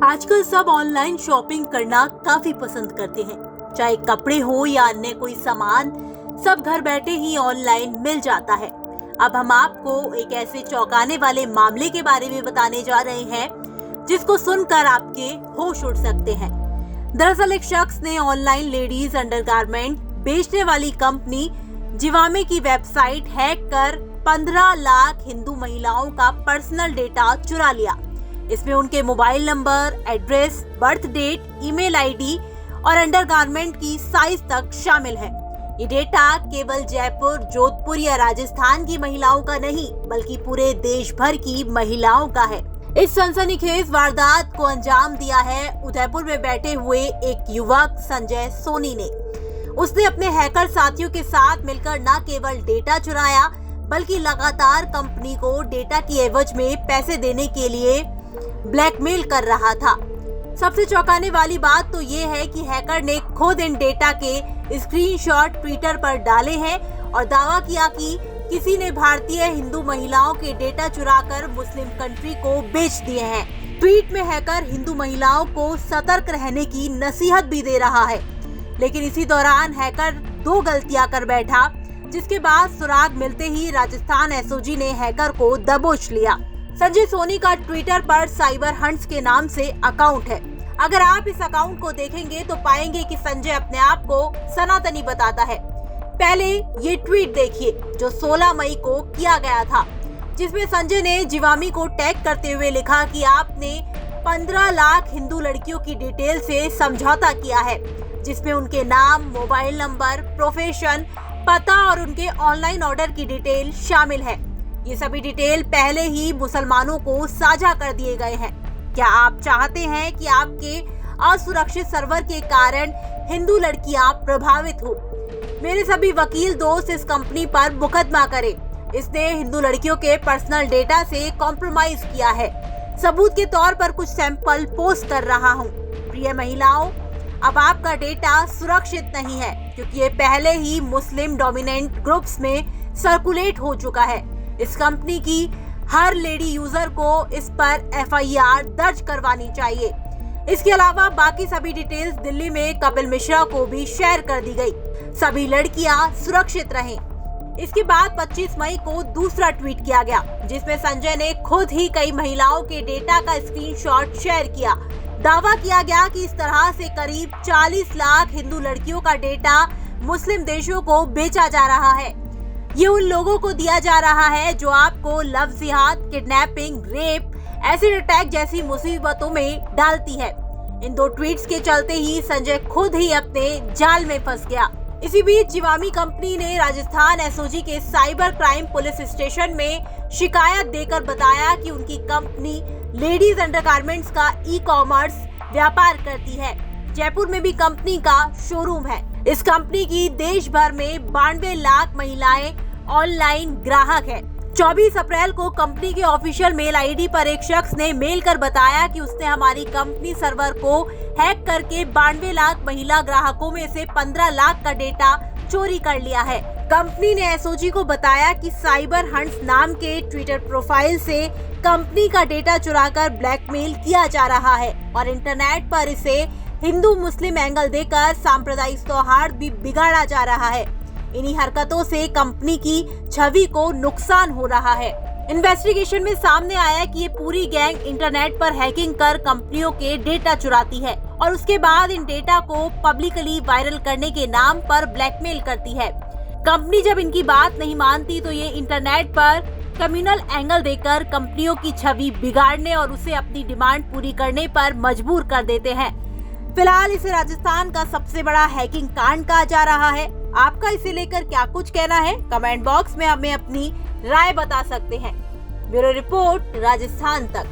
आजकल सब online shopping करना काफी पसंद करते हैं। चाहे कपड़े हो या अन्य कोई सामान, सब घर बैठे ही ऑनलाइन मिल जाता है। अब हम आपको एक ऐसे चौंकाने वाले मामले के बारे में बताने जा रहे हैं जिसको सुनकर आपके होश उड़ सकते हैं। दरअसल एक शख्स ने ऑनलाइन लेडीज अंडरगारमेंट बेचने वाली कंपनी जिवामे की वेबसाइट हैक कर 15 लाख हिंदू महिलाओं का पर्सनल डेटा चुरा लिया। इसमें उनके mobile number, address, birth date, email ID और अंडरगारमेंट की साइज तक शामिल है। ये डेटा केवल जयपुर, जोधपुर या राजस्थान की महिलाओं का नहीं बल्कि पूरे देश भर की महिलाओं का है। इस सनसनीखेज वारदात को अंजाम दिया है उदयपुर में बैठे हुए एक युवक संजय सोनी ने। उसने अपने हैकर साथियों के साथ मिलकर न केवल डेटा चुराया बल्कि लगातार कंपनी को डेटा की एवज में पैसे देने के लिए ब्लैकमेल कर रहा था। सबसे चौंकाने वाली बात तो ये है कि हैकर ने खुद इन डेटा के स्क्रीनशॉट ट्विटर पर डाले हैं और दावा किया कि किसी ने भारतीय हिंदू महिलाओं के डेटा चुराकर मुस्लिम कंट्री को बेच दिए हैं। ट्वीट में हैकर हिंदू महिलाओं को सतर्क रहने की नसीहत भी दे रहा है, लेकिन इसी दौरान हैकर 2 गलतियां कर बैठा, जिसके बाद सुराग मिलते ही राजस्थान एसओजी ने हैकर को दबोच लिया। संजय सोनी का ट्विटर पर साइबर हंट्स के नाम से अकाउंट है। अगर आप इस अकाउंट को देखेंगे तो पाएंगे कि संजय अपने आप को सनातनी बताता है। पहले ये ट्वीट देखिए जो 16 मई को किया गया था, जिसमें संजय ने जिवामी को टैग करते हुए लिखा कि आपने 15 लाख हिंदू लड़कियों की डिटेल से समझौता किया है, जिसमें उनके नाम, मोबाइल नंबर, प्रोफेशन, पता और उनके ऑनलाइन ऑर्डर की डिटेल शामिल है। ये सभी डिटेल पहले ही मुसलमानों को साझा कर दिए गए हैं। क्या आप चाहते हैं कि आपके असुरक्षित सर्वर के कारण हिंदू लड़कियां प्रभावित हो? मेरे सभी वकील दोस्त इस कंपनी पर मुकदमा करें। इसने हिंदू लड़कियों के पर्सनल डेटा से कॉम्प्रोमाइज किया है। सबूत के तौर पर कुछ सैंपल पोस्ट कर रहा हूँ। प्रिय महिलाओं, अब आपका डेटा सुरक्षित नहीं है क्योंकि ये पहले ही मुस्लिम डोमिनेंट ग्रुप्स में सर्कुलेट हो चुका है। इस कंपनी की हर लेडी यूजर को इस पर एफआईआर दर्ज करवानी चाहिए। इसके अलावा बाकी सभी डिटेल्स दिल्ली में कपिल मिश्रा को भी शेयर कर दी गई। सभी लड़कियां सुरक्षित रहें। इसके बाद 25 मई को दूसरा ट्वीट किया गया, जिसमें संजय ने खुद ही कई महिलाओं के डेटा का स्क्रीनशॉट शेयर किया। दावा किया गया कि इस तरह से करीब 40 लाख हिंदू लड़कियों का डेटा मुस्लिम देशों को बेचा जा रहा है। ये उन लोगों को दिया जा रहा है जो आपको लव जिहाद, किडनैपिंग, रेप, एसिड अटैक जैसी मुसीबतों में डालती है। इन 2 ट्वीट्स के चलते ही संजय खुद ही अपने जाल में फंस गया। इसी बीच जिवामी कंपनी ने राजस्थान एसओजी के साइबर क्राइम पुलिस स्टेशन में शिकायत देकर बताया कि उनकी कंपनी लेडीज अंडरगारमेंट्स का ई-कॉमर्स व्यापार करती है। जयपुर में भी कंपनी का शोरूम है। इस कंपनी की देश भर में 92 लाख महिलाएं ऑनलाइन ग्राहक है। 24 अप्रैल को कंपनी के ऑफिशियल मेल आईडी पर एक शख्स ने मेल कर बताया कि उसने हमारी कंपनी सर्वर को हैक करके 92 लाख महिला ग्राहकों में से 15 लाख का डेटा चोरी कर लिया है। कंपनी ने एसओजी को बताया कि साइबर हंट्स नाम के ट्विटर प्रोफाइल से कंपनी का डेटा चुराकर ब्लैकमेल किया जा रहा है और इंटरनेट पर इसे हिंदू मुस्लिम एंगल देकर सांप्रदायिक सौहार्द भी बिगाड़ा जा रहा है। इन्हीं हरकतों से कंपनी की छवि को नुकसान हो रहा है। इन्वेस्टिगेशन में सामने आया कि ये पूरी गैंग इंटरनेट पर हैकिंग कर कंपनियों के डेटा चुराती है और उसके बाद इन डेटा को पब्लिकली वायरल करने के नाम पर ब्लैकमेल करती है। कंपनी जब इनकी बात नहीं मानती तो ये इंटरनेट पर कम्युनल एंगल देकर कंपनियों की छवि बिगाड़ने और उसे अपनी डिमांड पूरी करने पर मजबूर कर देते हैं। फिलहाल इसे राजस्थान का सबसे बड़ा हैकिंग कांड कहा जा रहा है। आपका इसे लेकर क्या कुछ कहना है? कमेंट बॉक्स में हमें अपनी राय बता सकते हैं। ब्यूरो रिपोर्ट, राजस्थान तक।